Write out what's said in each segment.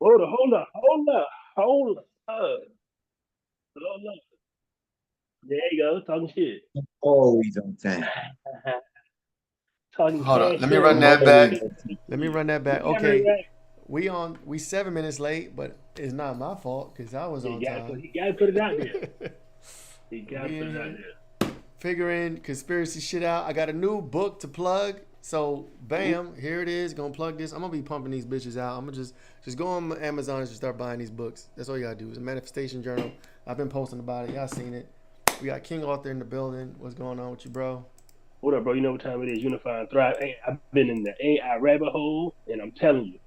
hold up. There you go, talking shit. Always on time. Talking Hold on. cash Let me shit. run I'm that always back. on time. Let me run that back. Never Okay. right. We 7 minutes late, but it's not my fault because I was on time. He gotta put it out there. He gotta We put in it out here there. figuring conspiracy shit out. I got a new book to plug. So Ooh, bam, here it is. Gonna plug this. I'm gonna be pumping these bitches out. I'm gonna just go on Amazon and just start buying these books. That's all you gotta do. It's a manifestation journal. I've been posting about it. Y'all seen it. We got King Arthur in the building. What's going on with you, bro? what up, bro? You know what time it is? Unify and Thrive. Hey, I've been in the AI rabbit hole, and I'm telling you,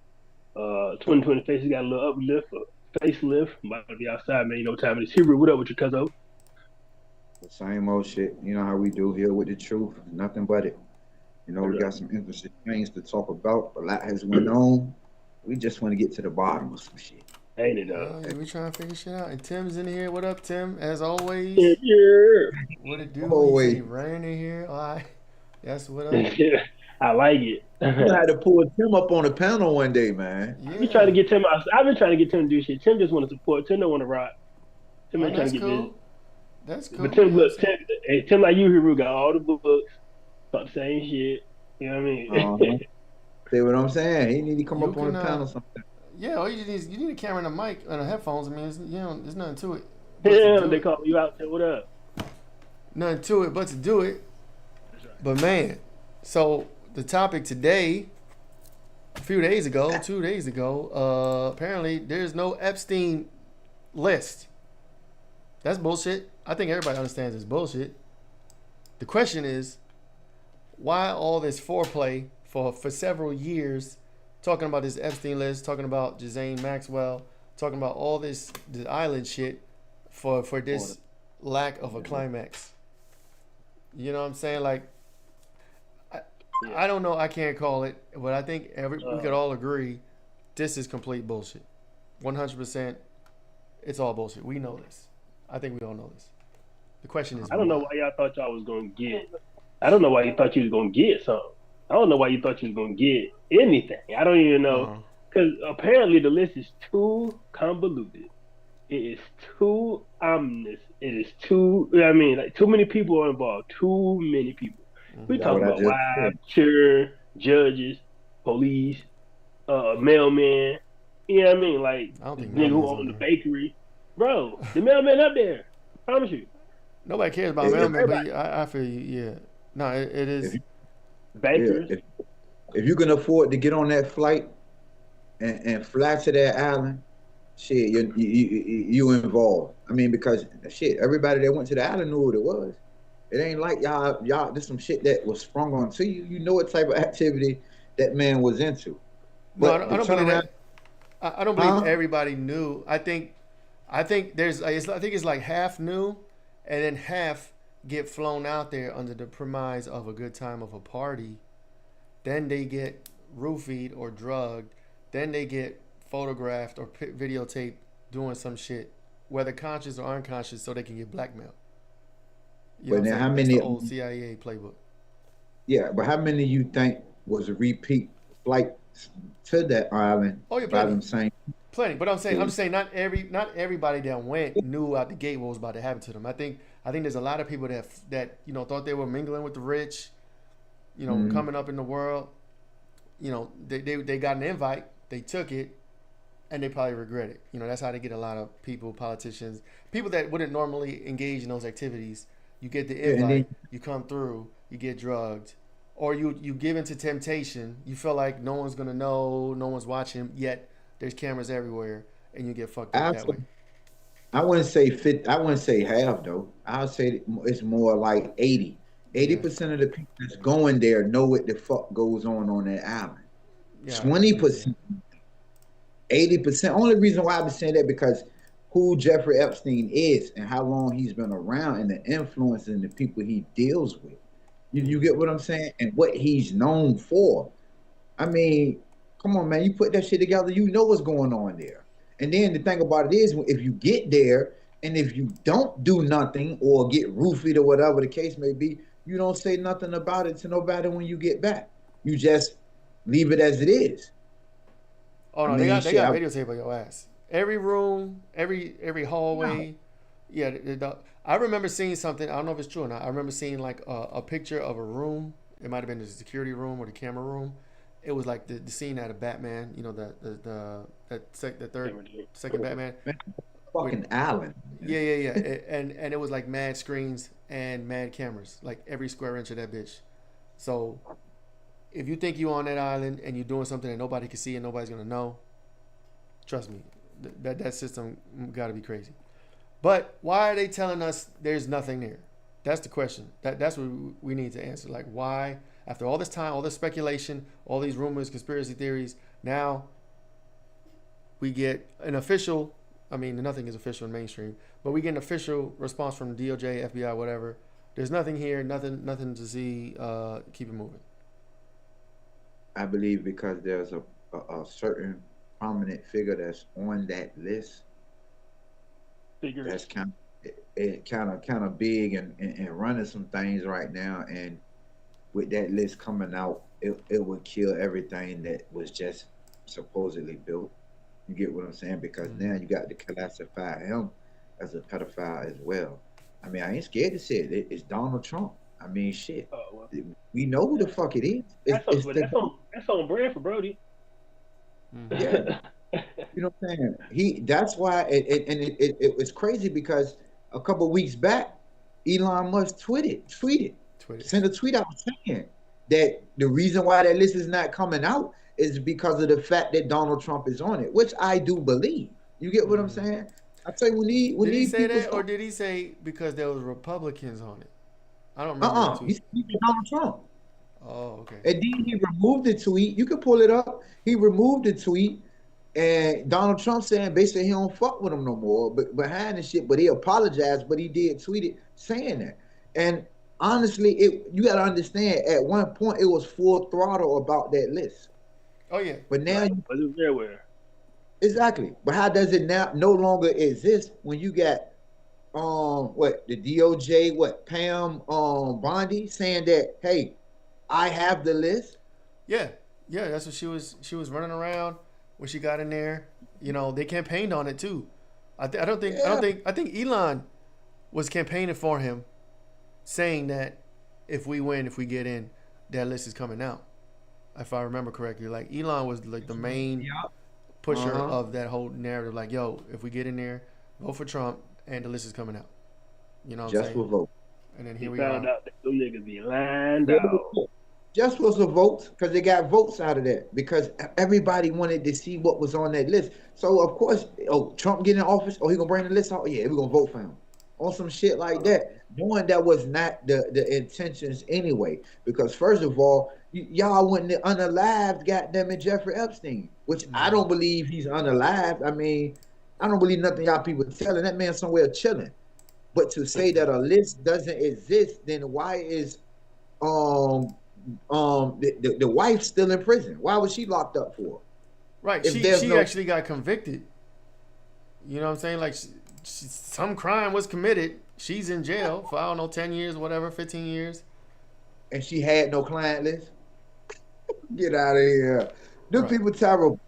2020 faces got a little uplift, facelift. I'm about to be outside, man. You know what time it is? Hebrew, what up with your cuzzo? The same old shit. You know how we do here with the truth. Nothing but it. We What got some interesting things to talk about. A lot has went on. We just want to get to the bottom of some shit. Ain't it though? Yeah, we trying to figure shit out. And Tim's in here. What up, Tim? As Yeah, always. What it do? He said Always. he ran in here. All right. That's what up. yeah. I like it. You had to pull Tim up on the panel one day, man. I be trying to Yeah. get Tim. I've been trying to get Tim to do shit. Tim just want to support. Tim don't want to rock. Tim Oh, ain't trying that's to get busy. cool. That's But cool. You Tim, know what I'm look, saying? Tim like you, Hebrew got all the books, talk the same shit. You know what I mean? Uh-huh. See what I'm saying? He need to come You up on can the panel sometime. yeah, all you need is a camera and a mic and a headphones. I mean, there's nothing to it but to Damn, do they it. call you out. Say what up? Nothing to it but to do it. That's right. But man, so the topic today, a few days ago, 2 days ago, apparently there's no Epstein list. That's bullshit. I think everybody understands it's bullshit. The question is, why all this foreplay for several years, talking about this Epstein list, talking about Ghislaine Maxwell, talking about all this island shit, for Order. this lack of a climax. You know what I'm saying? Like, I, Yeah. I don't know. I can't call it, but I think we could Uh, all agree this is complete bullshit. 100%. It's all bullshit. We know this. I think we all know this. The question is I don't know why. why y'all thought y'all was gonna get. I don't know why you thought you was gonna get something. I don't know why you thought you was gonna get anything. I don't even know Uh, because apparently the list is too convoluted. It is too ominous. It is too. I mean, like too many people are involved. Too many people. We That's mm-hmm. talking what I about just wives, said. children, judges, police, mailman. You know what I mean? Like I don't the think nigga who mailman's on owned the there. bakery, bro. The mailman up there. I promise you. Nobody cares about If, mailman, but Everybody. yeah, I feel you. Yeah. No, it if is. you, yeah, Bakers. if you can afford to get on that flight and fly to that island, shit, you involved. I mean, because shit, everybody that went to the island knew what it was. It ain't like y'all. This some shit that was sprung onto you. You know what type of activity that man was into. No, But I to don't turn believe around, that. I don't believe huh? everybody knew. I think I think it's like half new, and then half get flown out there under the premise of a good time of a party. Then they get roofied or drugged. Then they get photographed or videotaped doing some shit, whether conscious or unconscious, so they can get blackmailed. You know what But I'm now, how saying? That's the many? old CIA playbook. Yeah, but how many you think was a repeat flight to that island Oh yeah, by plenty. them same Plenty, but I'm people? just saying, not everybody that went knew out the gate what was about to happen to them. I think there's a lot of people that thought they were mingling with the rich, Mm-hmm. coming up in the world. They got an invite, they took it, and they probably regret it. That's how they get a lot of people, politicians, people that wouldn't normally engage in those activities. You get the Yeah, and then invite, you come through, you get drugged, or you give into temptation. You feel like no one's gonna know, no one's watching, yet there's cameras everywhere, and you get fucked up I that way. I wouldn't say fit. I wouldn't say half though. I would say it's more like 80. Eighty Yeah, percent of the people that's going there know what the fuck goes on that island. yeah, I Twenty believe that. percent, 80%. Only reason why I've been saying that because who Jeffrey Epstein is and how long he's been around and the influence and the people he deals with. You Mm-hmm. get what I'm saying? And what he's known for. I mean, come on, man. You put that shit together, you know what's going on there. And then the thing about it is, if you get there and if you don't do nothing or get roofied or whatever the case may be, you don't say nothing about it to nobody when you get back. You just leave it as it is. Oh I no, mean, they shit. got videotape of your ass. Every room, every No. hallway. Yeah, I remember seeing something. I don't know if it's true or not. I remember seeing like a picture of a room. It might have been the security room or the camera room. It was like the scene out of Batman. You know the third Camera dude. second Batman. Man, With fucking Allen. yeah. And it was like mad screens and mad cameras, like every square inch of that bitch. So if you think you on that island and you're doing something that nobody can see and nobody's gonna know, trust me, that system got to be crazy. But why are they telling us there's nothing there? That's the question. That's what we need to answer. Like, why, after all this time, all this speculation, all these rumors, conspiracy theories, now we get an official. I mean, nothing is official in mainstream, but we get an official response from the DOJ, FBI, whatever. There's nothing here, nothing to see. Keep it moving. I believe because there's a certain prominent figure that's on that list Figures. that's kind of big and running some things right now. And with that list coming out, it would kill everything that was just supposedly built. You get what I'm saying? Because now you got to classify him as a pedophile as well. I mean, I ain't scared to say it. It's Donald Trump. I mean, shit. Oh well. We know who the fuck it is. It's But the that's on brand for Brody. yeah. You know what I'm saying? That's why it was crazy because a couple of weeks back, Elon Musk tweeted, Twitter. sent a tweet out saying that the reason why that list is not coming out is because of the fact that Donald Trump is on it, which I do believe. You get what I'm saying? I say we Did he need say people. that, or did he say because there was Republicans on it? I don't remember. He said Donald Trump. Oh, okay. And then he removed the tweet. You can pull it up. He removed the tweet, and Donald Trump saying basically he don't fuck with him no more. But behind the shit, but he apologized. But he did tweet it saying that. And honestly, you got to understand. At one point, it was full throttle about that list. Oh yeah. But now, Right. But it's everywhere. exactly. But how does it now no longer exist when you got what the DOJ, what Pam Bondi saying that, hey, I have the list. Yeah, that's what she was running around when she got in there. You know, they campaigned on it too. I think Elon was campaigning for him, saying that if we win, if we get in, that list is coming out. If I remember correctly, like Elon was like the main pusher of that whole narrative. Like, yo, if we get in there, vote for Trump, and the list is coming out. You know what I'm Just saying? for vote. And then He here we found are. out that them niggas be lined out. Just for the votes, because they got votes out of that. Because everybody wanted to see what was on that list. So of course, Trump get in office. Oh, he gonna bring the list out. Oh, yeah, we gonna vote for him on some shit like that. Knowing that was not the intentions anyway. Because first of all, y'all wouldn't unalived goddamn it Jeffrey Epstein, which I don't believe he's unalived. I mean, I don't believe nothing y'all people telling that man somewhere chilling. But to say that a list doesn't exist, then why is the wife still in prison? Why was she locked up for? Right. If She actually got convicted. You know what I'm saying? Like some crime was committed. She's in jail for I don't know 10 years, whatever, 15 years. And she had no client list. Get out of here. Them Right. people terrible.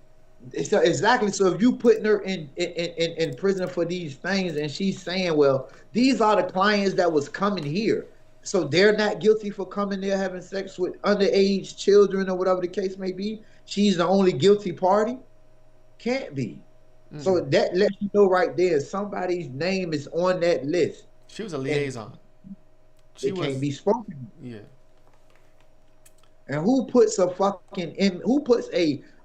So exactly. So if you putting her in prison for these things, and she's saying, well, these are the clients that was coming here, so they're not guilty for coming there having sex with underage children or whatever the case may be. She's the only guilty party. Can't be. So that lets you know right there, somebody's name is on that list. She was a liaison. It can't be spoken. Yeah. And who puts a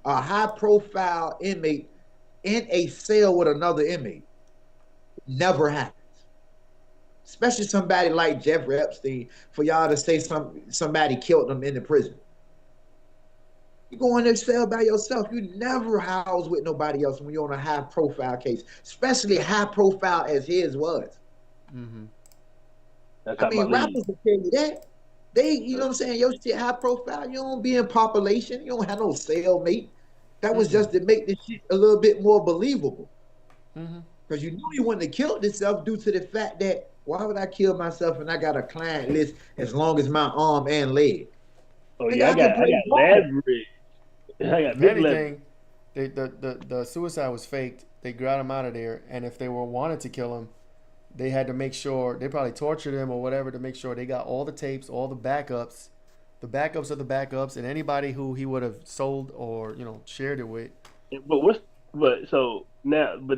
high profile inmate in a cell with another inmate? Never happens. Especially somebody like Jeffrey Epstein, for y'all to say somebody killed them in the prison. You go in there cell by yourself. You never house with nobody else when you're on a high profile case, especially high profile as his was. That's I mean, rappers will tell you that. You know what I'm saying? Your shit high profile. You don't be in population. You don't have no cellmate. That was just to make this shit a little bit more believable. Because you knew you wouldn't have killed yourself due to the fact that why would I kill myself and I got a client list as long as my arm and leg? Oh yeah, I got leverage. I got If big anything, leverage. the suicide was faked. They got him out of there, and if they were wanted to kill him, they had to make sure they probably tortured him or whatever to make sure they got all the tapes, all the backups of the backups, and anybody who he would have sold or shared it with. But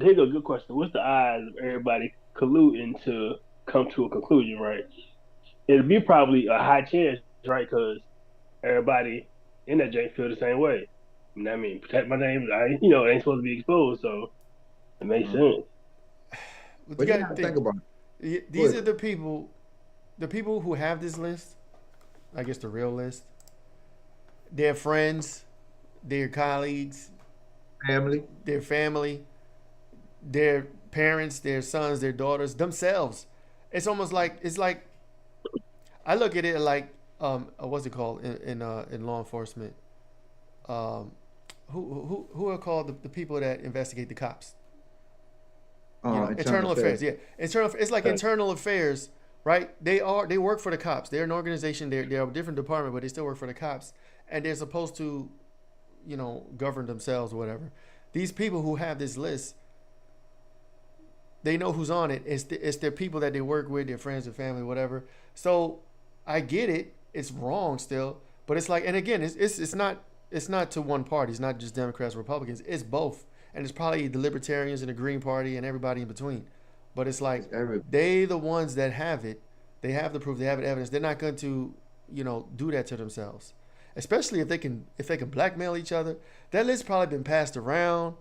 here's a good question. What's the odds of everybody colluding to come to a conclusion, right? It'd be probably a high chance, right? Because everybody in that jank feel the same way. I mean, protect my name. It ain't supposed to be exposed, so it makes sense. But But you gotta think about it. these are the people who have this list. I guess the real list. Their friends, their colleagues, Family. their family, their parents, their sons, their daughters, themselves. It's almost like I look at it like what's it called in law enforcement? Um, who are called the people that investigate the cops? Internal affairs. Yeah, internal. It's like internal affairs, right? They work for the cops. They're an organization. They're a different department, but they still work for the cops, and they're supposed to, govern themselves or whatever. These people who have this list, they know who's on it. It's their people that they work with, their friends and family, whatever. So I get it. It's wrong still, but it's like, and again, it's not to one party. It's not just Democrats, Republicans. It's both, and it's probably the Libertarians and the Green Party and everybody in between. But it's like they the ones that have it. They have the proof. They have the evidence. They're not going to, do that to themselves. Especially if they can blackmail each other. That list probably been passed around.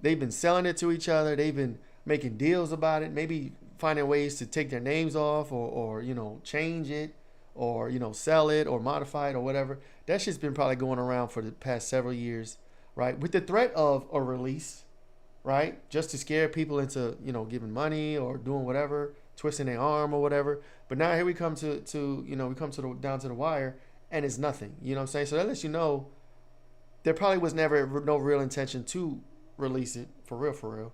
They've been selling it to each other. They've been making deals about it. Maybe finding ways to take their names off or change it or sell it or modify it or whatever. That shit's been probably going around for the past several years, right? With the threat of a release, right? Just to scare people into giving money or doing whatever, twisting their arm or whatever. But now here we come to down to the wire, and it's nothing. You know what I'm saying? So that lets you know there probably was never no real intention to release it for real.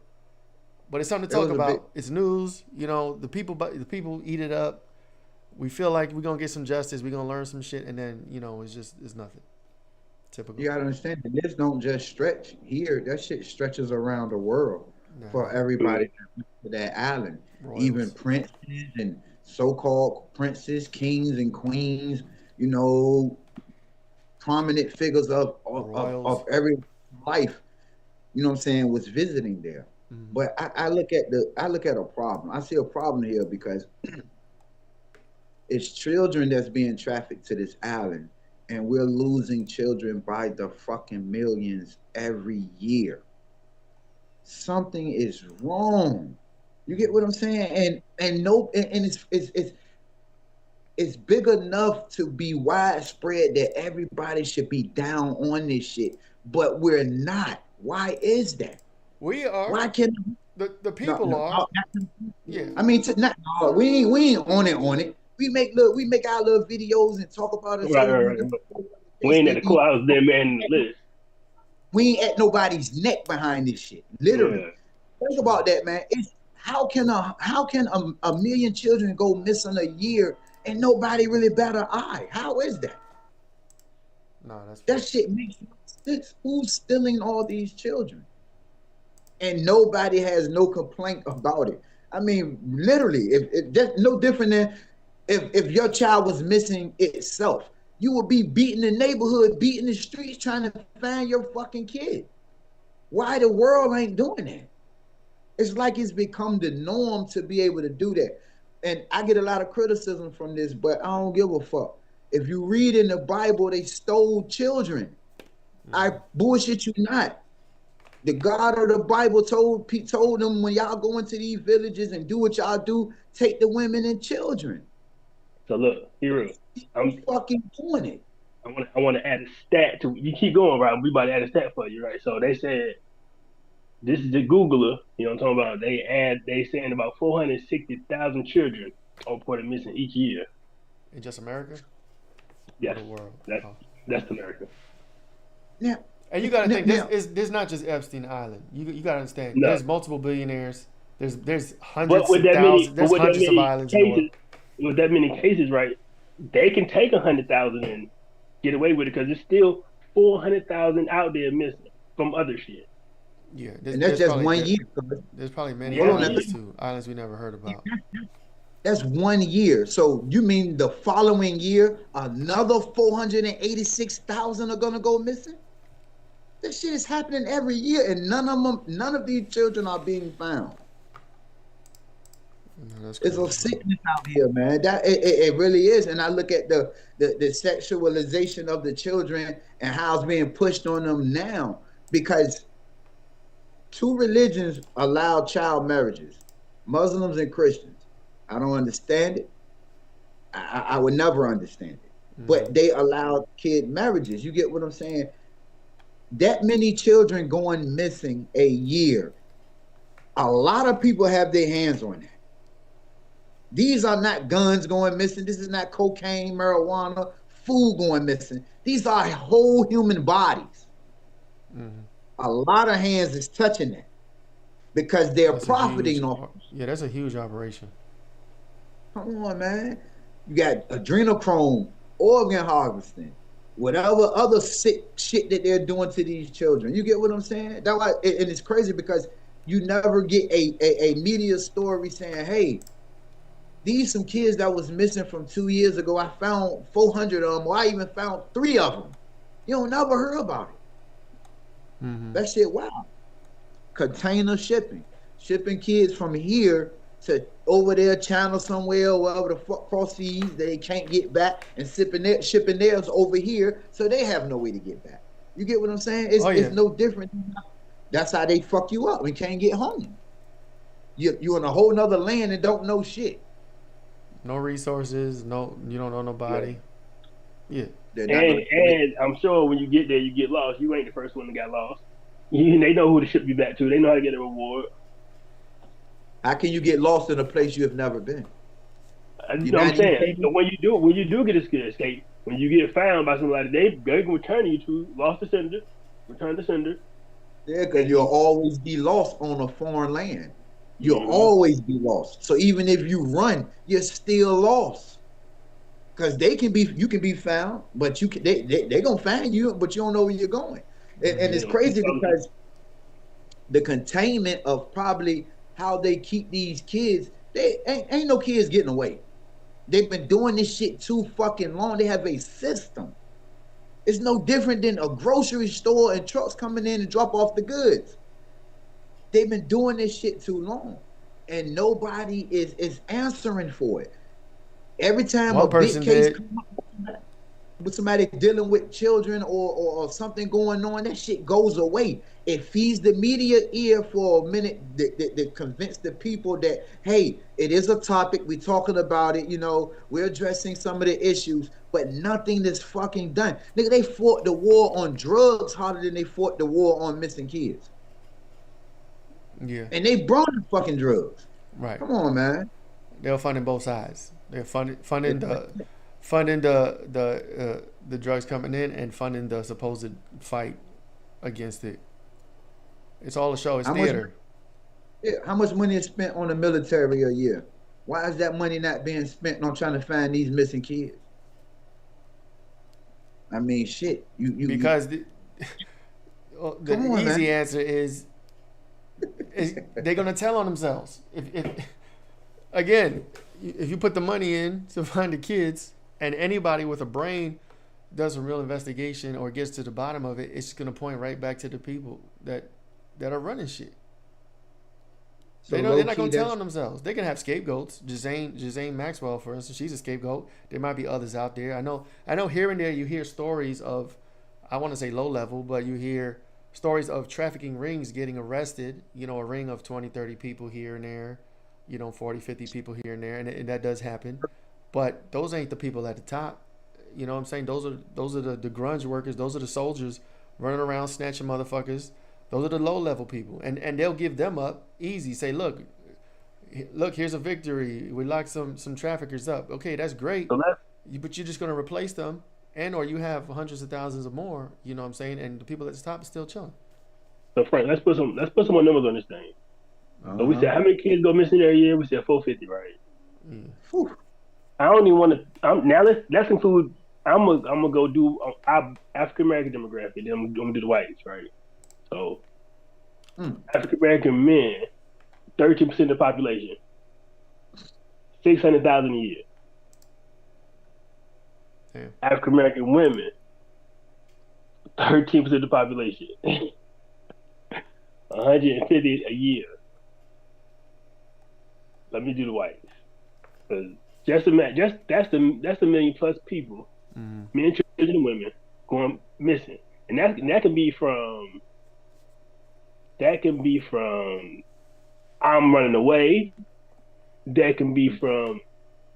But it's something to talk about. It's news. The people eat it up. We feel like we're gonna get some justice. We're gonna learn some shit, and then it's nothing. Typical. You gotta understand the list don't just stretch here. That shit stretches around the world for everybody to that island. Royals. Even princes and so-called princes, kings and queens. Prominent figures of every life. You know what I'm saying? Was visiting there. Mhm. But I look at a problem. I see a problem here because it's children that's being trafficked to this island, and we're losing children by the fucking millions every year. Something is wrong. You get what I'm saying? And it's big enough to be widespread that everybody should be down on this shit, but we're not. Why is that? We are. Why can the people are? Yeah. I mean, we ain't on it. We make our little videos and talk about it. Right. We ain't at the courthouse there manning the list. We ain't at nobody's neck behind this shit. Literally. Yeah. Think about that, man. How can a million children go missing a year and nobody really bat an eye? How is that? No, that shit makes no sense. Who's stealing all these children? And nobody has no complaint about it. I mean, literally, if that's no different than if your child was missing itself, you would be beating the neighborhood, beating the streets, trying to find your fucking kid. Why the world ain't doing that? It's like it's become the norm to be able to do that. And I get a lot of criticism from this, but I don't give a fuck. If you read in the Bible, they stole children. I bullshit you not. The God of the Bible told them, when y'all go into these villages and do what y'all do, take the women and children. So look, hero, I'm fucking doing it. I want to add a stat to you. Keep going, right? We about to add a stat for you, right? So they said this is the Googler. You know what I'm talking about? They saying about 460,000 children are reported missing each year. In just America? Yes, the world. That's America. Yeah. And you got to think, this not just Epstein Island. You got to understand, there's multiple billionaires. There's hundreds of thousands. There's hundreds of islands in the world. With that many cases, right, they can take 100,000 and get away with it because there's still 400,000 out there missing. from other shit. Yeah, And that's just 1 year. there's probably many Yeah, islands too. Islands we never heard about. That's 1 year. So you mean the following year, another 486,000 are gonna go missing? This shit is happening every year, and none of these children are being found. No, that's It's crazy. a sickness out here, man. That it really is. And I look at the sexualization of the children and how it's being pushed on them now, because two religions allow child marriages, Muslims and Christians. I don't understand it. I would never understand it. But they allow kid marriages. You get what I'm saying? That many children going missing a year. A lot of people have their hands on that. These are not guns going missing. This is not cocaine, marijuana, food going missing. These are whole human bodies. A lot of hands is touching that because they're profiting off. Yeah, that's a huge operation. Come on, man. You got adrenochrome, organ harvesting, whatever other sick shit that they're doing to these children. You get what I'm saying? That why, and it's crazy because you never get a media story saying, hey, these some kids that was missing from 2 years ago. I found 400 of them, or I even found 3 of them. You don't never hear about it. That shit, wow. Container shipping kids from here to over there, China somewhere, or wherever the fuck cross seas they can't get back, and shipping theirs over here, so they have no way to get back. You get what I'm saying? It's no different. That's how they fuck you up and can't get home. You're in a whole nother land and don't know shit. No resources, no, you don't know nobody. Yeah. And I'm sure when you get there, you get lost. You ain't the first one that got lost. They know who to ship you back to. They know how to get a reward. How can you get lost in a place you have never been? You know what I'm saying? So when you do get a escape, when you get found by somebody, they can return you to lost the sender, return the sender. Yeah, because you'll always be lost on a foreign land. You'll always be lost. So even if you run, you're still lost. Because you can be found, but they gonna find you, but you don't know where you're going. And it's crazy because the containment of probably how they keep these kids, they ain't no kids getting away. They've been doing this shit too fucking long. They have a system. It's no different than a grocery store and trucks coming in and drop off the goods. They've been doing this shit too long, and nobody is answering for it. Every time a big case comes up with somebody dealing with children or something going on, that shit goes away. It feeds the media ear for a minute to convince the people that, hey, it is a topic, we're talking about it, we're addressing some of the issues, but nothing is fucking done. Nigga, they fought the war on drugs harder than they fought the war on missing kids. Yeah. And they brought the fucking drugs. Right. Come on, man. They're funding both sides. They're funding the drugs coming in and funding the supposed fight against it. It's all a show. It's theater. How much money is spent on the military a year? Why is that money not being spent on trying to find these missing kids? I mean, shit. Because the easy answer is they're gonna tell on themselves. If you put the money in to find the kids, and anybody with a brain does a real investigation or gets to the bottom of it, it's going to point right back to the people that are running shit. So they're not going to tell on themselves. They can have scapegoats. Jazane Maxwell, for instance, she's a scapegoat. There might be others out there. I know here and there you hear stories of, I want to say low level, but you hear stories of trafficking rings getting arrested, a ring of 20, 30 people here and there, 40, 50 people here and there, and that does happen. But those ain't the people at the top. You know what I'm saying? Those are the grunge workers. Those are the soldiers running around snatching motherfuckers. Those are the low level people. And they'll give them up easy. Say, look, here's a victory. We locked some traffickers up. Okay, that's great. But you're just going to replace them, or you have hundreds of thousands of more, you know what I'm saying? And the people at the top are still chilling. So Frank, let's put some more numbers on this thing. So we said how many kids go missing every year? We said 450, right? Yeah. I don't even want to. Now let's include. I'm gonna go do our African American demographic. Then I'm gonna do the whites, right? So Mm. African American men, 13% of the population, 600,000 a year. Damn. African American women, 13% of the population, 150 a year. Let me do the whites, because just that's a million plus people, Mm-hmm. men, children, and women going missing, and that can be from I'm running away. That can be from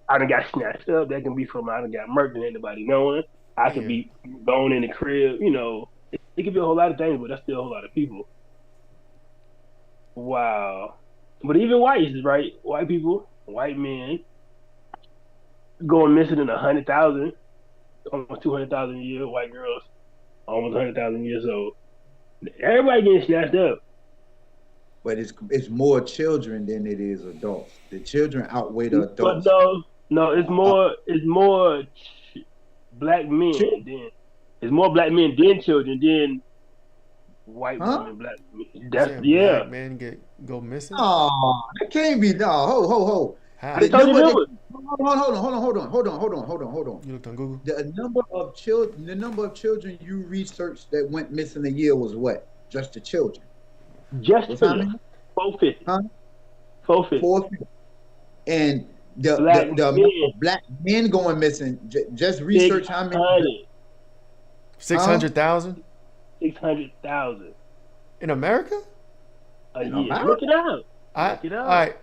I done got snatched up. That can be from I done got murdered and anybody knowing. I could Yeah. be gone in the crib. It could be a whole lot of things, but that's still a whole lot of people. Wow. But even whites, right? White people, white men going missing in 100,000, almost 200,000 a year. White girls, almost 100,000 years old. Everybody getting snatched up. But it's more children than it is adults. The children outweigh the But adults. no, Uh, it's more black men children, than it's more black men than children than white huh? women, black women. You That's saying yeah. black men go missing? Oh, that can't be. No, ho. I How? The told you number this that was hold on. You looked on Google? The number of children you researched that went missing a year was what? Just the children. just Was how children. many? 450. Huh? 450. 450. And Black the amount men, of black men going missing, just research how many. 600. Huh? 600,000 600,000 in America? a In year. Look America? it up. I Look it up. I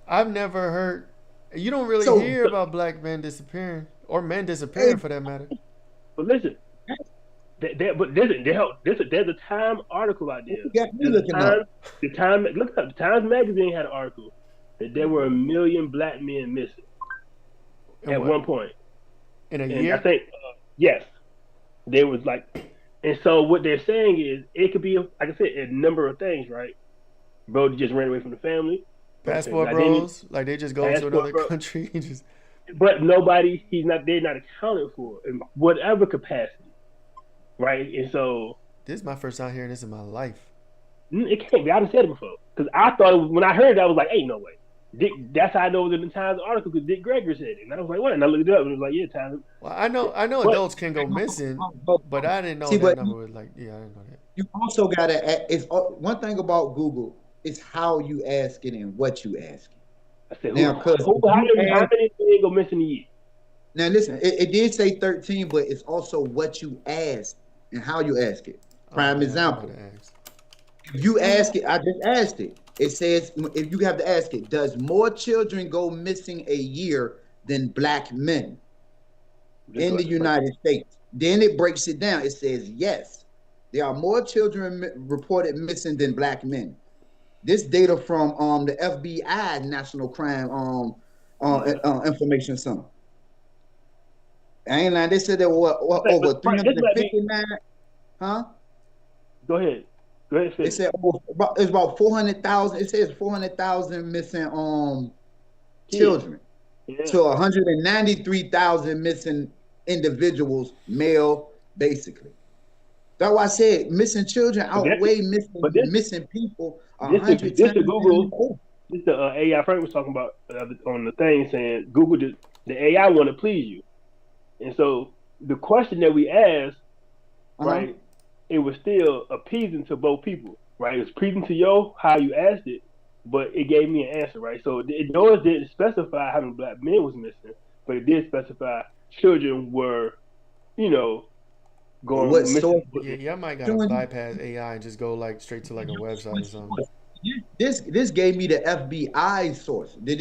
I've never heard. You don't really So, hear about black men disappearing or men disappearing hey, for that matter. But listen, but listen, there's a Time article out there. you got me There's a looking up. Time, look it up. The Times magazine had an article that there were a million black men missing In at what? one point. In a And I year? think, yes, there was like, and so what they're saying is it could be, like I said, a number of things, right? Bro just ran away from the family, bro changed his Passport identity, bros, like they just go to passport, another bro. country and just. But they're not accounted for in whatever capacity, right? And so This is my first time hearing this in my life. it can't be. I done said it before because I thought when I heard it, I was like, "Ain't no way." That's how I know it was in the Times article because Dick Gregory said it, and I was like, "What?" And I looked it up, and it was like, "Yeah, Times." Well, I know But adults can go missing, but I didn't know See, that but number was like. Yeah, I didn't know that. you also gotta. It's one thing about Google is how you ask it and what you ask it. I said, Now, cause if you how ask, many men go missing a year? now listen, it did say 13, but it's also what you ask and how you ask it. Oh Prime damn, I'm about example. to ask. If you ask it, I just asked it. It says if you have to ask it, does more children go missing a year than black men Let's in go the at the first. United States? Then it breaks it down. It says yes, there are more children reported missing than black men. This data from the FBI National Crime Yeah. Information Center. I ain't lying. They said there were over This might be. 359. Huh? Go ahead. Go ahead, It finish. said it's about 400,000. It says 400,000 missing Kids. children Yeah. to 193,000 missing individuals, male, basically. That's why I said missing children But that, outweigh but this, missing people a this, hundred this the times Google. over. This the AI Frank was talking about on the thing saying Google the AI want to please you, and so the question that we asked, Uh-huh. right, it was still appeasing to both people, right? It was pleasing to yo how you asked it, but it gave me an answer, right? So yours didn't specify how many black men was missing, but it did specify children were, you know, What going missing. source? Yeah, y'all might gotta Doing bypass AI and just go like straight to like a website or something. this gave me the FBI source. Did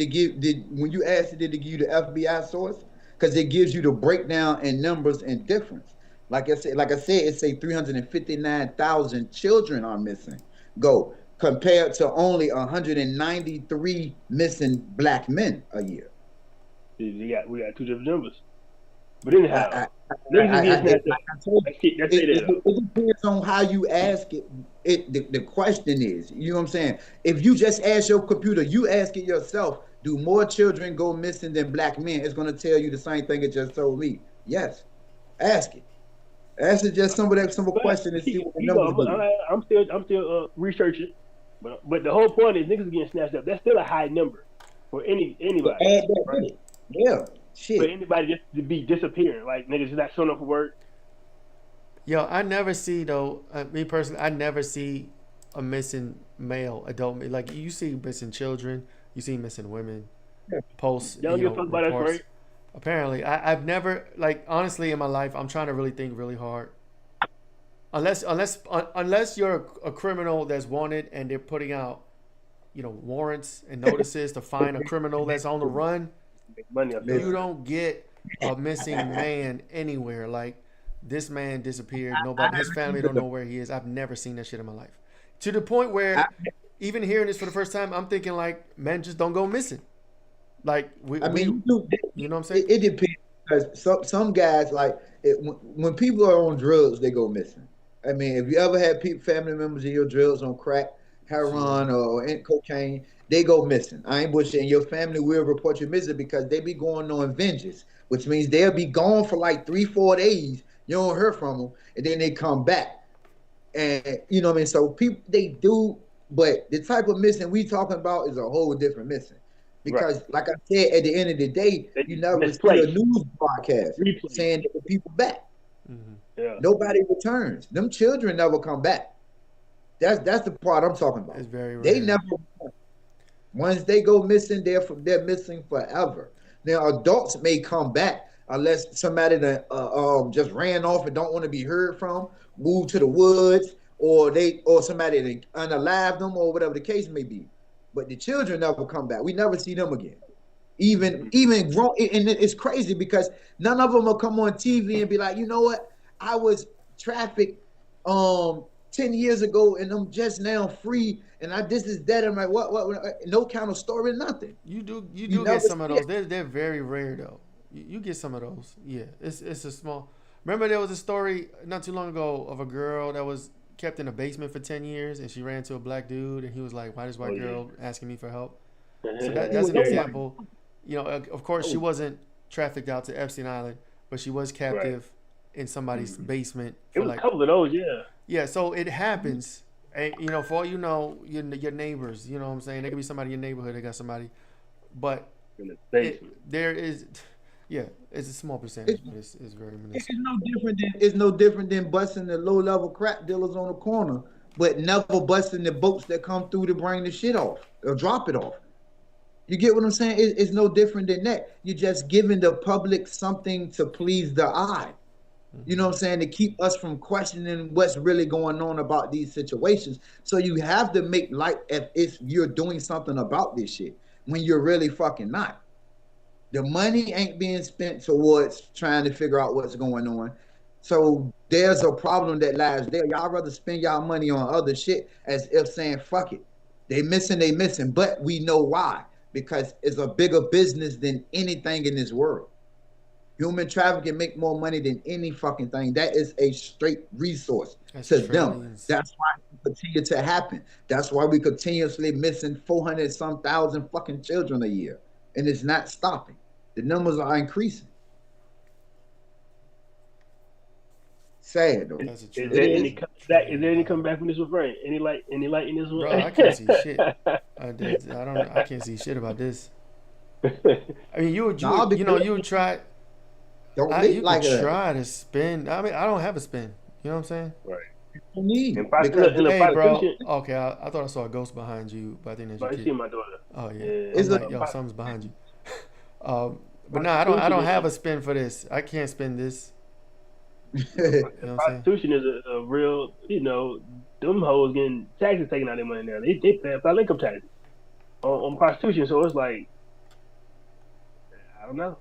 when you asked it, did it give you the FBI source? Because it gives you the breakdown in numbers and difference. Like I said, it say 359,000 children are missing. Go compared to only 193 missing black men a year. We got two different numbers, but anyhow, I, niggas is getting snatched like up. I told you, Let's say that. it depends on how you ask it. The question is, you know what I'm saying? If you just ask your computer, you ask it yourself, do more children go missing than black men? It's going to tell you the same thing it just told me. Yes, ask it. Answer just some of that simple But question and see what the you know, numbers do. I'm still researching, but the whole point is niggas getting snatched up. That's still a high number for But anybody, add that right? with it. Yeah, For shit. anybody just to be disappearing, like niggas just not showing up for work. Yo, I never see though. Me personally, I never see a missing male adult. Like you see missing children, you see missing women. Posts, They don't give a fuck about us, reports. right? Apparently, I've never like honestly in my life. I'm trying to really think really hard. Unless you're a criminal that's wanted and they're putting out warrants and notices to find a criminal that's on the run. Make money off You Miss, your ass. don't get a missing man anywhere. Like this man disappeared. I Nobody, his haven't family either don't though. know where he is. I've never seen that shit in my life. To the point I, where even hearing this for the first time, I'm thinking like men just don't go missing. Like I mean, you know what I'm saying? it depends because some guys like when people are on drugs, they go missing. I mean, if you ever had people, family members of your drugs on crack, Yeah. heroin, or cocaine, they go missing. I ain't bullshitting. Your family will report you missing because they be going on vengeance, which means they'll be gone for like 3 4 days. You don't hear from them, and then they come back. And you know what I mean? So people they do, but the type of missing we talking about is a whole different missing. Right. Because like I said, at the end of the day, They you just never see a misplaced, news broadcast replaced. saying that the people back. Hmm. Yeah. Nobody returns. Them children never come back. That's the part I'm talking about. It's very They rare. never once they go missing, they're missing forever. Now adults may come back unless somebody that just ran off and don't want to be heard from, moved to the woods, or somebody that unalived them or whatever the case may be. But the children never come back. We never see them again. Even grown, and it's crazy because none of them will come on TV and be like, you know what, I was trafficked 10 years ago and I'm just now free and I this is that. I'm like, what no kind of story, nothing. You You do never get some of see those. it. They're very rare though. You get some of those. Yeah, it's a small. Remember there was a story not too long ago of a girl that was kept in a basement for 10 years and she ran into a black dude and he was like, "Why this Oh white yeah. girl asking me for help?" So That's that He that's was an scary. nobody. example. Of course she Oh, wasn't trafficked out to Epstein Island, but she was Right. captive in somebody's basement It for was a like couple of those, yeah. yeah. So it happens. And, for all you know, your neighbors. You know what I'm saying? There could be somebody in your neighborhood that got somebody, but In the basement. there is, yeah, it's a small percentage, it's, but it's very it's minuscule. no different than busting the low level crack dealers on the corner, but never busting the boats that come through to bring the shit off or drop it off. You get what I'm saying? It's no different than that. You're just giving the public something to please the eye. You know Hmm. what I'm saying? To keep us from questioning what's really going on about these situations. So you have to make light if you're doing something about this shit when you're really fucking not. The money ain't being spent towards trying to figure out what's going on. So there's a problem that lies there. Y'all rather spend y'all money on other shit as if saying fuck it. They missing, but we know why. Because it's a bigger business than anything in this world. Human trafficking make more money than any fucking thing. That is a straight resource That's to them. trillions. That's why it continue to happen. That's why we continuously missing 400 some thousand fucking children a year. And it's not stopping. The numbers are increasing. Sad though. Is, That's a is It there trillions any is. and coming back? Is there trillions of any coming dollars. back from this refrain? Any light in this one? Bro, I can't see shit. I can't see shit about this. I mean, Nah, because you would try. don't live You could like that. try to spin. I mean, I don't have a spin. You know what I'm saying? Right. You need Look, because in the Hey, bro. prostitution, Okay, I thought I saw a ghost behind you, but I think that's your but you see kid. my daughter. Oh yeah. Yeah, I'm it's a like, yo, something's behind you. But no, I prostitution don't is have a spin for this. I can't spin this. You know what I'm saying? prostitution is a real, them hoes getting taxes taken out of their money now. They pay federal income taxes on prostitution. So it's like, I don't know.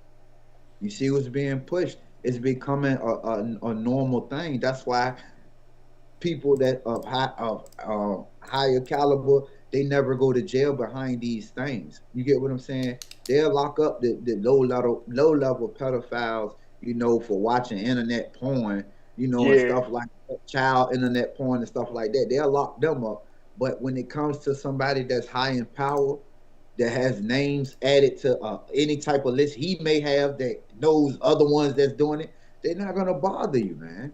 you see what's being pushed. It's becoming a normal thing. That's why people that of higher caliber, they never go to jail behind these things. You get what I'm saying? They'll lock up the low level pedophiles, for watching internet porn, and Yeah, stuff like that, child internet porn and stuff like that. They'll lock them up. But when it comes to somebody that's high in power, that has names added to any type of list he may have that knows other ones that's doing it, they're not gonna bother you, man.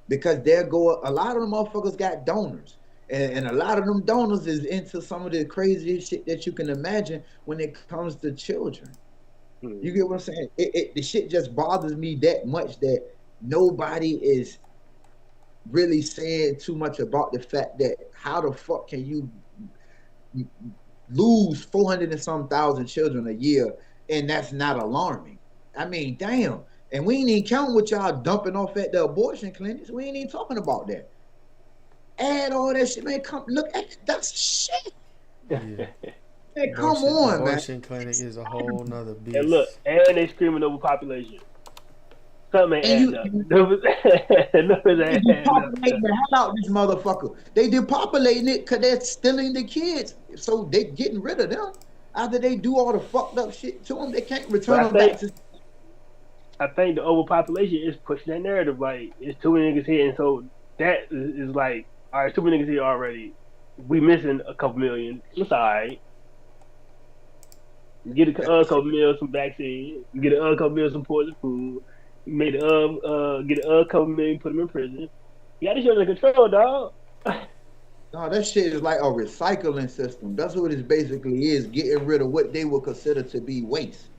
because there go a lot of them motherfuckers got donors. And a lot of them donors is into some of the craziest shit that you can imagine when it comes to children. You Hmm. get what I'm saying? The shit just bothers me that much that nobody is really saying too much about the fact that how the fuck can you lose 400 and some thousand children a year, and that's not alarming. I mean, damn. And we ain't even counting what y'all dumping off at the abortion clinics. We ain't even talking about that. Add all that shit, man. Come look at it. That's shit. Yeah. Man, come Abortion on, man. abortion clinic is a whole nother And look, beast. and they screaming over population. Something ain't And adding you up. Numbers they ain't adding up. depopulating the hell out this motherfucker. They depopulating it because they're stealing the kids. So they getting rid of them. After they do all the fucked up shit to them, they can't But return I them back think to. I think the overpopulation is pushing that narrative. Like it's too many niggas here, and so that is like, all right, too many niggas here already. We missing a couple million. It's all right. Get a couple million some vaccine. Get a couple million some poison food. Made get a couple million, put them in prison. You got this shit under control, dog. No, that shit is like a recycling system. That's what it basically is, getting rid of what they would consider to be waste.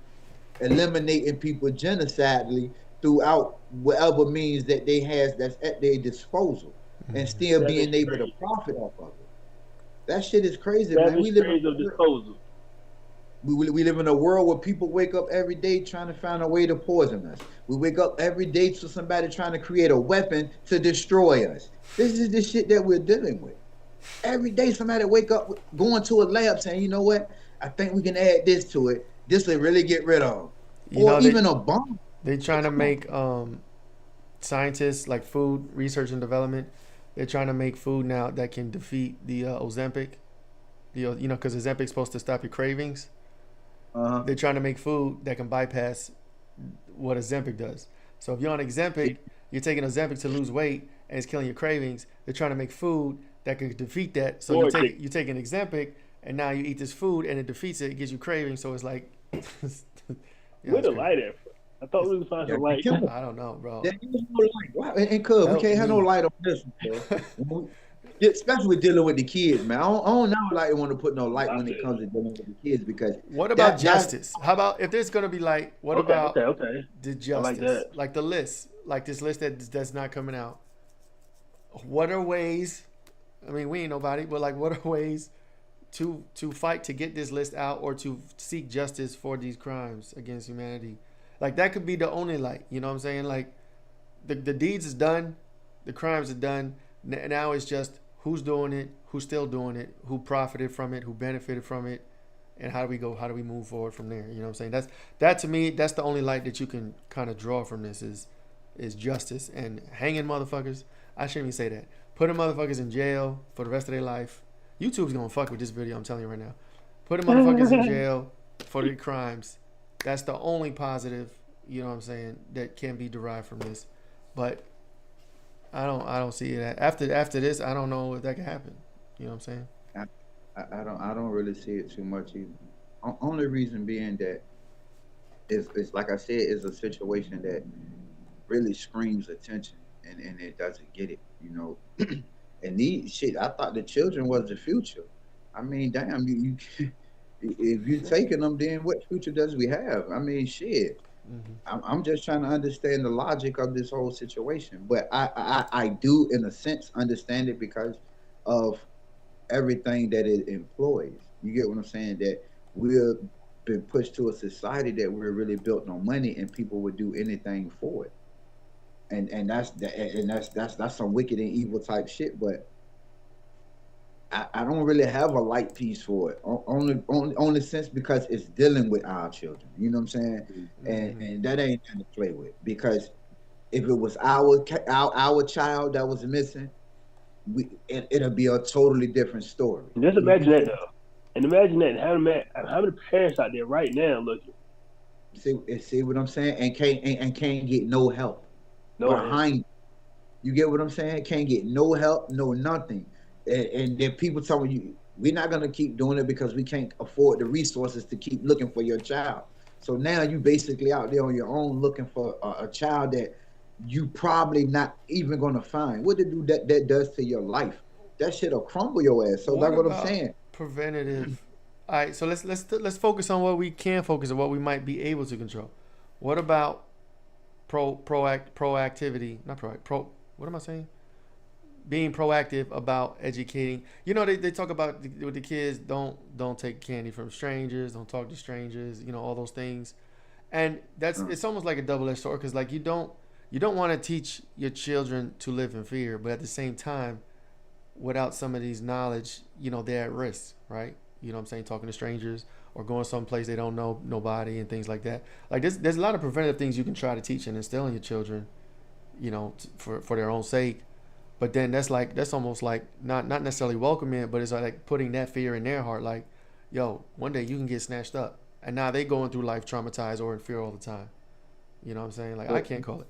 Eliminating people genocidally throughout whatever means that they has that's at their disposal and still Seven being able to strains. profit off of it. That shit is crazy, man. Seven strains of disposal. We live in a world where people wake up every day trying to find a way to poison us. We wake up every day to somebody trying to create a weapon to destroy us. This is the shit that we're dealing with. Every day somebody wake up going to a lab saying, you know what? I think we can add this to it. This will really get rid of them. You Or know even a bomb. they trying to Come on. make scientists like food research and development. They're trying to make food now that can defeat the Ozempic. You know, because Ozempic's supposed to stop your cravings. Uh-huh. They're trying to make food that can bypass what Ozempic does. So if you're on Ozempic, you're taking Ozempic to lose weight and it's killing your cravings. They're trying to make food that can defeat that. So Or take you take an Ozempic and now you eat this food and it defeats it. It gives you cravings. So it's like, you know, where it's the crazy. light at? I thought we was find Yeah, some light. I don't know, bro. there is no light. Why? And cuz we Help can't have no me. light on this one, cuz. Especially with dealing with the kids, man. I don't never like want to put no light I when feel it you. comes to dealing with the kids because What about that justice? How about if there's gonna be light? What Okay, about okay, okay. the I like justice? that. Like the list, like this list that's not coming out. What are ways? I mean, we ain't nobody, but like, what are ways to fight to get this list out or to seek justice for these crimes against humanity? Like that could be the only light. You know what I'm saying? Like the deeds is done, the crimes are done. Now it's just who's doing it, who's still doing it, who profited from it, who benefited from it, and how do we go? How do we move forward from there? You know what I'm saying? That to me, that's the only light that you can kind of draw from this is justice and hanging motherfuckers. I shouldn't even say that. Putting motherfuckers in jail for the rest of their life. YouTube's gonna fuck with this video. I'm telling you right now. Putting motherfuckers in jail for their crimes. That's the only positive. You know what I'm saying? That can be derived from this, but I don't see it. After this, I don't know if that can happen. You know what I'm saying? I don't really see it too much either. Only reason being that is like I said, is a situation that really screams attention and it doesn't get it, you know. And these shit, I thought the children was the future. I mean, damn, you if you taking them, then what future does we have? I mean, shit. Mm-hmm. I'm just trying to understand the logic of this whole situation, but I do, in a sense, understand it because of everything that it employs. You get what I'm saying? That we've been pushed to a society that we're really built on money, and people would do anything for it. And that's some wicked and evil type shit. But I don't really have a light piece for it. Only sense because it's dealing with our children. You know what I'm saying? And Mm-hmm. that ain't nothing to play with. Because if it was our child that was missing, it'll be a totally different story. Just You imagine that get though, and imagine that how many parents out there right now looking see what I'm saying? And can't get no help no help. behind. You get what I'm saying? Can't get no help, no nothing. And then people telling you, we're not gonna keep doing it because we can't afford the resources to keep looking for your child. So now you basically out there on your own looking for a child that you probably not even gonna find. What to do that does to your life? That shit'll crumble your ass. So What that's what I'm about saying. preventative? All right, so let's focus on what we can focus on, what we might be able to control. What about proactivity? Not pro. What am I saying? Being proactive about educating. You know, they talk about with the kids. Don't take candy from strangers. Don't talk to strangers. You know, all those things. And that's Uh, it's almost like a double-edged sword because like you don't want to teach your children to live in fear, but at the same time, without some of these knowledge, they're at risk, right? You know what I'm saying? Talking to strangers or going someplace they don't know nobody and things like that. Like there's a lot of preventative things you can try to teach and instill in your children, for their own sake. But then that's almost like not necessarily welcoming it, but it's like putting that fear in their heart, like, yo, one day you can get snatched up, and now they going through life traumatized or in fear all the time. You know what I'm saying? Like I but can't call it.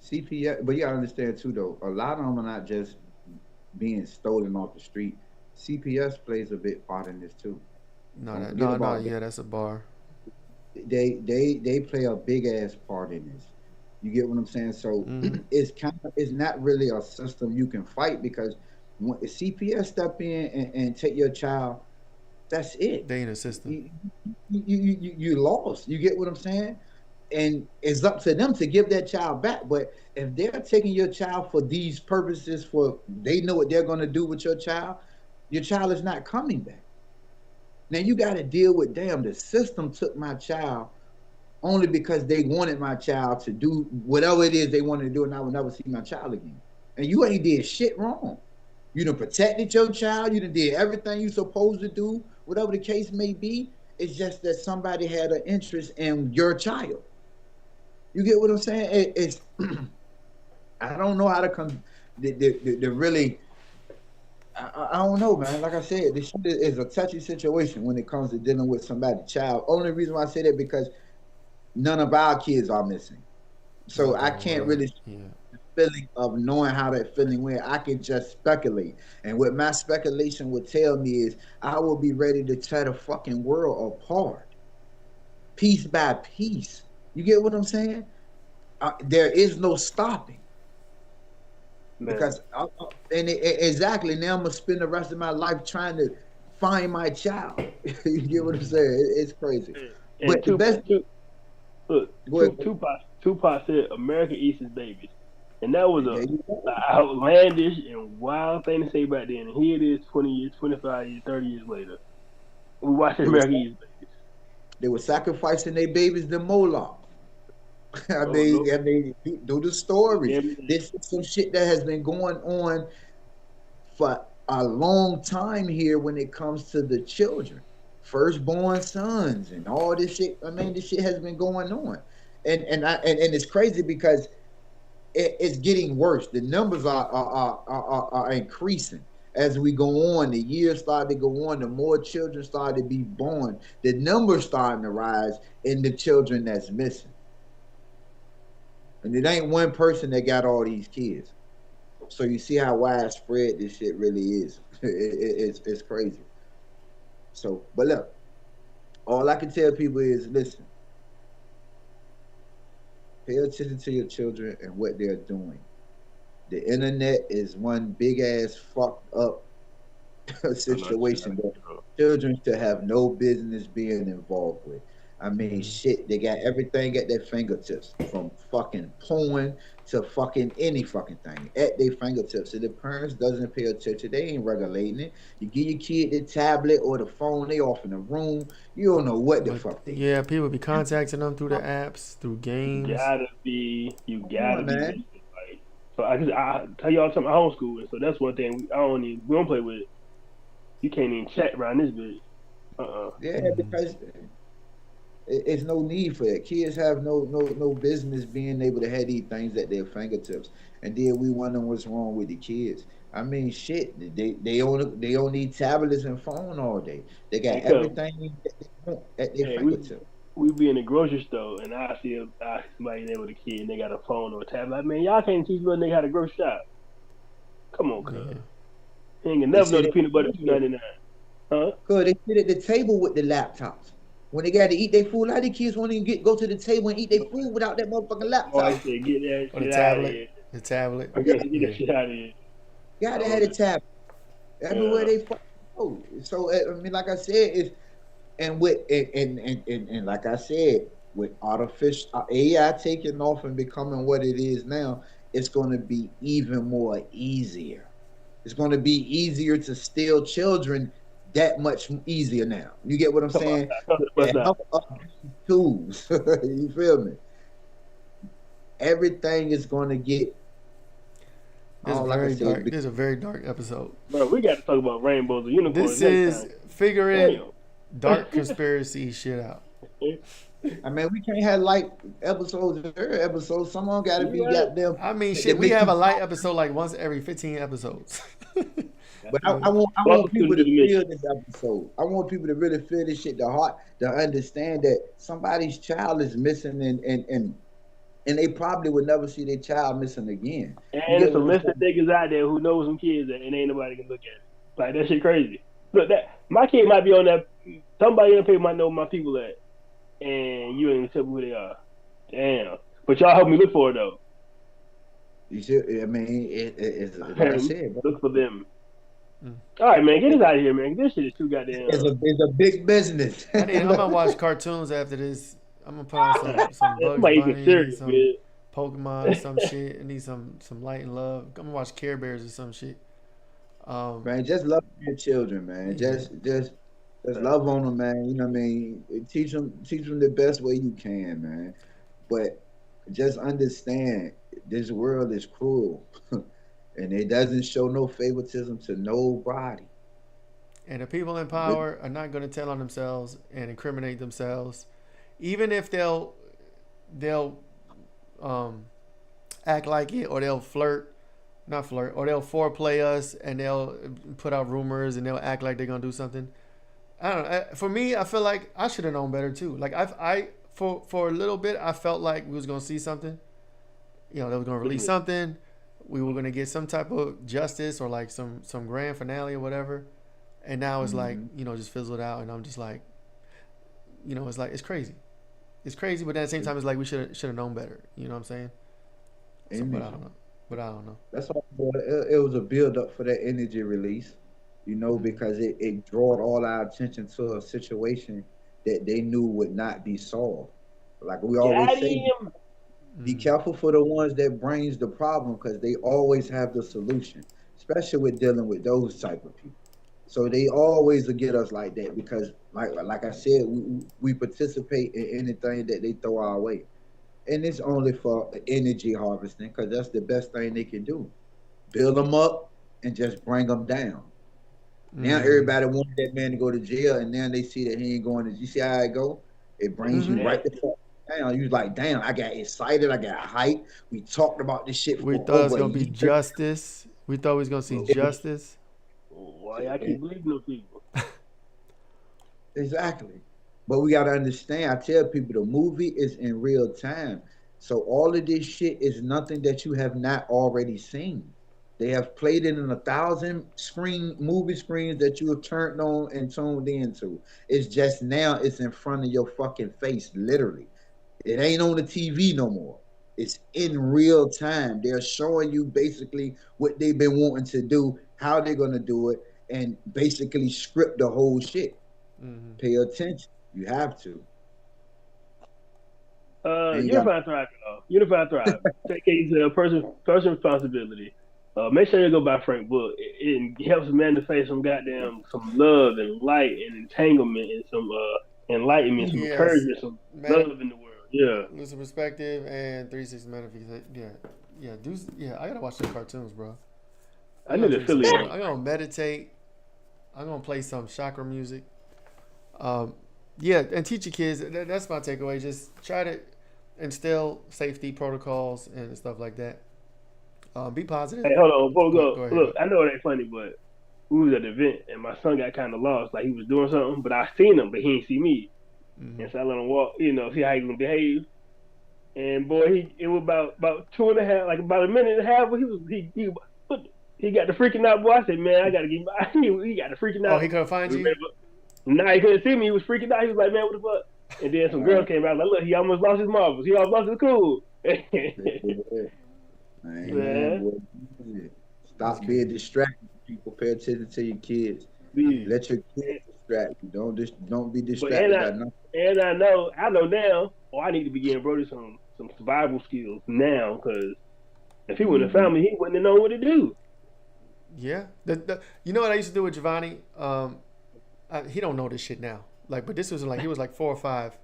CPS, but you gotta understand too, though. A lot of them are not just being stolen off the street. CPS plays a big part in this too. No, Don't that, forget no, no. about that. Yeah, that's a bar. They play a big ass part in this. You get what I'm saying? So Mm-hmm. it's not really a system you can fight because when CPS step in and take your child, that's it. They in a system. You, you lost. You get what I'm saying? And it's up to them to give that child back. But if they're taking your child for these purposes, for they know what they're going to do with your child is not coming back. Now you got to deal with, damn, the system took my child only because they wanted my child to do whatever it is they wanted to do, and I will never see my child again. And you ain't did shit wrong. You done protected your child. You done did everything you supposed to do, whatever the case may be. It's just that somebody had an interest in your child. You get what I'm saying? It's I don't know how to come the really. I don't know, man. Like I said, this shit is a touchy situation when it comes to dealing with somebody's child. Only reason why I say that because none of our kids are missing. So Knock I on can't wood. really Yeah. feeling of knowing how that feeling went. I can just speculate. And what my speculation would tell me is I will be ready to tear the fucking world apart, piece by piece. You get what I'm saying? There is no stopping man. because exactly now I'm gonna spend the rest of my life trying to find my child. You get what I'm Mm-hmm. saying? It's crazy. And But the best, look, go ahead. Tupac said America eats its babies, and that was There you a go. outlandish and wild thing to say back then. And here it is, 20 years, 25 years, 30 years later. We watching They were America eat its babies. they were sacrificing their babies to Moloch. Oh no, I mean, do the stories. damn it. This is some shit that has been going on for a long time here when it comes to the children, firstborn sons, and all this shit. I mean, this shit has been going on, and it's crazy because it's getting worse. The numbers are increasing as we go on. The years start to go on. The more children start to be born. The numbers starting to rise in the children that's missing. And it ain't one person that got all these kids. So you see how widespread this shit really is. It's crazy. So, but look, all I can tell people is listen, pay attention to your children and what they're doing. The internet is one big ass fucked up I know that's situation right. that children should have no business being involved with. I mean, Mm-hmm. shit, they got everything at their fingertips, from fucking porn to fucking any fucking thing at their fingertips. If the parents doesn't pay attention, they ain't regulating it. You give your kid the tablet or the phone, they off in the room. You don't know what the But fuck they yeah, doing. people be contacting them through the apps, through games. You Come gotta on, be man. listening. Like, so I tell y'all something. I homeschool, and so that's one thing we don't play with. You can't even chat around this bitch. Yeah, Mm-hmm. because it's no need for it. Kids have no business being able to have these things at their fingertips. And then we wonder what's wrong with the kids. I mean, shit, they don't need tablets and phone all day. They got Because everything that they want at their hey, fingertips. we be in the grocery store, and I see somebody there with a kid, and they got a phone or a tablet. Like, man, y'all can't teach little nigga how to grocery shop. Come on, cuz. Yeah. He ain't gonna They never know sit the at peanut the butter table. $2.99. Huh? Cause they sit at the table with the laptops. When they got to eat their food, a lot of the kids won't even go to the table and eat their food without that motherfucking Boy, laptop. said, get that Or the shit out of here. tablet. The tablet. I Yeah, got to get Yeah. that shit out of here. gotta Oh, have a tablet everywhere yeah. they fucking go. So I mean, like I said, it's and with and like I said, with artificial AI taking off and becoming what it is now, it's going to be even more easier. It's going to be easier to steal children that much easier now. You get what I'm Come saying? outside. Come to the bus With the stop. help of tools, you feel me? Everything is going to get. This is Like I very said, dark. This is a very dark episode. Bro, we got to talk about rainbows and unicorns This next is time. figuring Damn. dark conspiracy shit out. I mean, we can't have light episodes or episodes. Someone got to You be right. goddamn. I mean, that shit, we make have you a light episode like once every 15 episodes. But I want Welcome people to to the feel mission. this episode. I want people to really feel this shit, the heart, to understand that somebody's child is missing, and they probably would never see their child missing again. You And get it's a what I'm list of saying? niggas out there who know some kids and ain't nobody can look at it. Like, that shit crazy. Look, that my kid might be on that. Somebody in the paper might know where my people at, and you ain't even tell me who they are. Damn. But y'all help me look for it, though. You see, I mean, it's like I Parents, said, bro, look for them. Mm. All right, man, get us out of here, man. This shit is too goddamn. it's a big business. I'm gonna watch cartoons after this. I'm gonna put on some Bugs Somebody get Bunny, serious, some man. Pokemon, some shit. I need some light and love. I'm gonna watch Care Bears or some shit. Man, just love your children, man. Yeah. Just love on them, man. You know what I mean? Teach them the best way you can, man. But just understand this world is cruel, and it doesn't show no favoritism to nobody. And the people in Really. power are not gonna tell on themselves and incriminate themselves, even if they'll act like it, or they'll not flirt, or they'll foreplay us and they'll put out rumors and they'll act like they're gonna do something. I don't know. For me, I feel like I should have known better too. Like for a little bit, I felt like we was gonna see something. You know, they was gonna release something. We were gonna get some type of justice or like some grand finale or whatever. And now it's like, you know, just fizzled out, and I'm just like, you know, it's like it's crazy. It's crazy, but at the same time, it's like we should have known better. You know what I'm saying? So, but I don't know. That's all. It was a build up for that energy release, you know, because it drawed all our attention to a situation that they knew would not be solved. Like we always say, Goddamn. be careful for the ones that brings the problem, because they always have the solution, especially with dealing with those type of people. So they always will get us like that because, like I said, we participate in anything that they throw our way, and it's only for energy harvesting, because that's the best thing they can do. Build them up and just bring them down. Now everybody wanted that man to go to jail, and now they see that he ain't going to. You see how it go? It brings you right the fuck down. You like, damn, I got excited, I got hyped. We talked about this shit for We thought it was over gonna a be year. justice. We thought we was gonna see justice. Why y'all keep believing those people? Exactly. But we got to understand, I tell people the movie is in real time. So all of this shit is nothing that you have not already seen. They have played it in 1,000 movie screens that you have turned on and tuned into. It's just now it's in front of your fucking face, literally. It ain't on the TV no more. It's in real time. They're showing you basically what they've been wanting to do, how they're gonna do it, and basically script the whole shit. Pay attention. You have to. And you got Unified Thrive, y'all. Unified Thrive. Take it to person responsibility. Make sure you go buy Frank book. It helps man to face some love and light and entanglement and some enlightenment, some encouragement, some love in the world. Yeah. Lose some perspective and 360 manifestation. Yeah. I gotta watch the cartoons, bro. I need to feel it. I'm gonna meditate. I'm gonna play some chakra music. And teach your kids. That's my takeaway. Just try to instill safety protocols and stuff like that. Be positive. Hey, hold on, before we go. Go ahead. Look, I know it ain't funny, but we was at the event and my son got kind of lost. Like he was doing something, but I seen him, but he ain't see me. And so I let him walk, see how he gonna behave. And boy, it was about 2.5, like about a minute and a half. He got the freaking out, boy. I said, man, I gotta get. He got the freaking out. Oh, he couldn't find you. Nah, he couldn't see me. He was freaking out. He was like, man, what the fuck? And then some girls came out like, look, he almost lost his marbles. He almost lost his cool. Man, boy. Stop being distracted. People, pay attention to your kids. Let your kids distract you. Don't be distracted by nothing. And I know now. Oh, I need to be getting Brody some survival skills now, because if he wouldn't have found me, he wouldn't have known what to do. Yeah. You know what I used to do with Giovanni? He don't know this shit now. Like, but this was like, he was like 4 or 5.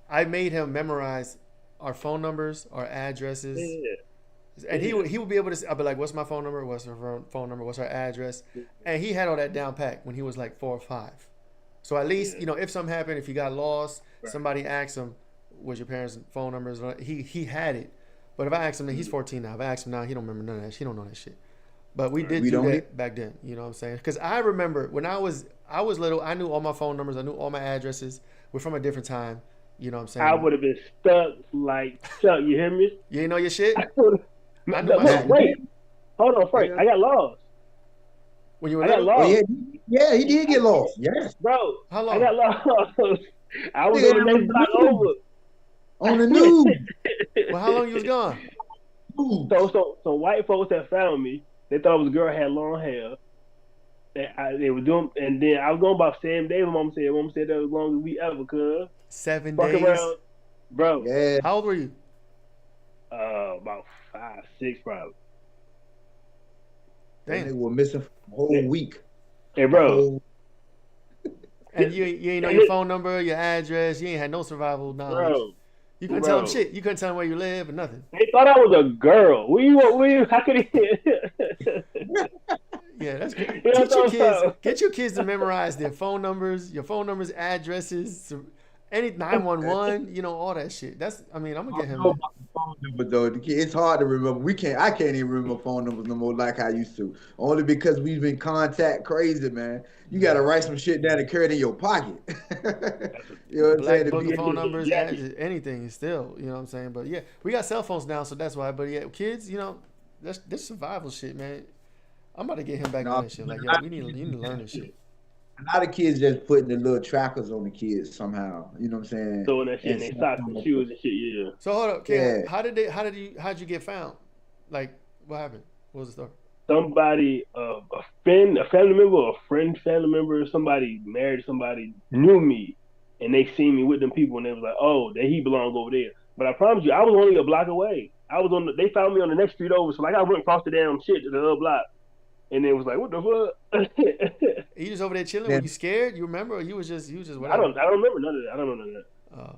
I made him memorize our phone numbers, our addresses. Yeah. And he would be able to, I'd be like, what's my phone number? What's her phone number? What's her address? And he had all that down pat when he was like 4 or 5. So at least, you know, if something happened, if he got lost, somebody asked him, what's your parents' phone numbers? He had it. But if I asked him, he's 14 now. If I asked him now, he don't remember none of that. He don't know that shit. But we did do that back then. You know what I'm saying? Because I remember when I was little, I knew all my phone numbers. I knew all my addresses. We're from a different time. You know what I'm saying? I would have been stuck like Chuck. You hear me? You ain't know your shit? Wait. Hold on, Frank. I got lost. When you were little? I got lost. Yeah, he did get lost. Yes. Bro, how long? I got lost. I was on the next block over. On the news. Well, how long you was gone? So white folks that found me, they thought it was a girl had long hair. They were doing, and then I was going about 7 days. Mom said that was as long as we ever could. 7 days, around, bro. Yeah. How old were you? About 5, 6, probably. Damn. They were missing for a whole week. Hey, bro. And you ain't know your phone number, your address. You ain't had no survival knowledge. Bro. You couldn't tell them shit. You couldn't tell them where you live or nothing. They thought I was a girl. How could he? Yeah, that's good. You Get your kids to memorize their phone numbers, your phone numbers, addresses, any 911, you know, all that shit. I'm gonna get him. But though it's hard to remember. I can't even remember phone numbers no more like I used to. Only because we've been contact crazy, man. You gotta write some shit down and carry it in your pocket. You know what I'm saying? Book of phone numbers, anything still, you know what I'm saying? But yeah, we got cell phones now, so that's why. But yeah, kids, you know, this survival shit, man. I'm about to get him back on that shit. Like, yo, you need to learn this shit. A lot of kids just putting the little trackers on the kids somehow. You know what I'm saying? Throwing that shit in their socks and shoes and shit. Yeah. So hold up, Ken. Yeah. How'd you get found? Like, what happened? What was the story? Somebody, a family member, or a family member, somebody married somebody, knew me, and they seen me with them people, and they was like, "Oh, he belongs over there." But I promise you, I was only a block away. They found me on the next street over, so like I went across the damn shit to the other block. And it was like, what the fuck? You just over there chilling? Were you scared? You remember? Or you was just whatever? I don't remember none of that. I don't know none of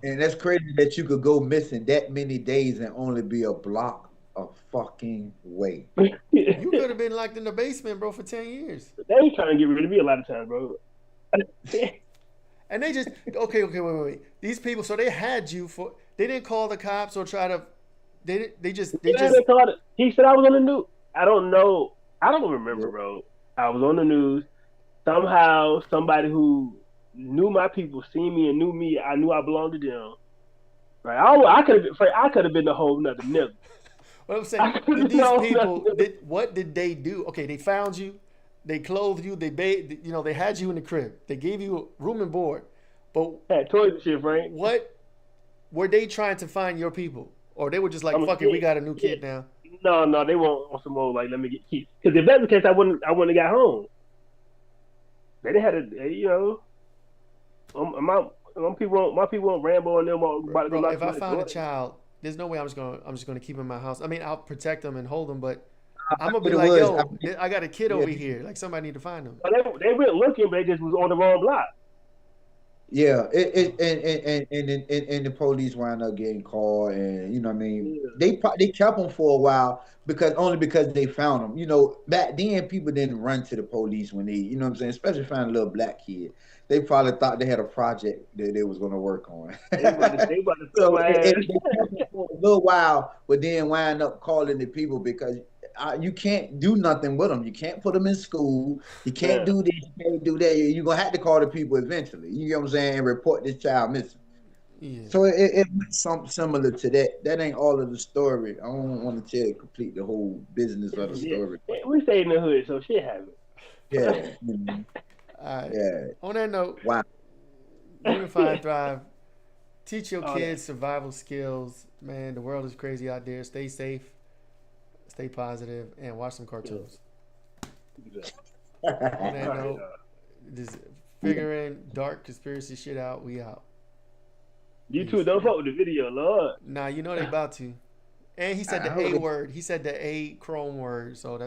that. And that's crazy that you could go missing that many days and only be a block of fucking way. You could have been locked in the basement, bro, for 10 years. They ain't trying to get rid of me a lot of times, bro. And they just, okay, wait. These people, so they had you they didn't call the cops or try to, they just. He said I was on the news. I don't know. I don't remember, bro. I was on the news. Somehow, somebody who knew my people, seen me and knew me, I knew I belonged to them. Right? I could have been the whole nother nigga. What I'm saying, these people, what did they do? Okay, they found you, they clothed you, they had you in the crib, they gave you room and board, but had toys and shit, Frank. What were they trying to find your people, or they were just like, fuck it, we got a new kid now? No, they won't want some more. Like, let me get keys. Because if that's the case, I wouldn't have got home. They didn't have my people won't Rambo and them. Bro, if I found a child, there's no way I'm just gonna keep him in my house. I mean, I'll protect them and hold them, but I'm gonna be like, yo, I got a kid over here. Like, somebody need to find him. They went looking, but they just was on the wrong block. Yeah, and the police wound up getting called, and you know what I mean. Yeah. They kept them for a while because they found them. You know, back then people didn't run to the police when you know what I'm saying, especially find a little black kid. They probably thought they had a project that they was going to work on. They about to so they for a little while, but then wind up calling the people because you can't do nothing with them. You can't put them in school. You can't do this. You can't do that. You're going to have to call the people eventually. You know what I'm saying? And report this child missing. Yeah. So it went something similar to that. That ain't all of the story. I don't want to tell complete the whole business of the story. We stay in the hood, so shit happens. Yeah. All right. Yeah. On that note, wow. Unify and thrive. Teach your All kids survival skills. Man, the world is crazy out there. Stay safe, stay positive, and watch some cartoons. that. On that All right, note, just figuring dark conspiracy shit out. We out. you Peace. too. Don't fuck with the video, Lord. Nah, you know they about to. And he said the I A would- word. He said the A Chrome word. So that's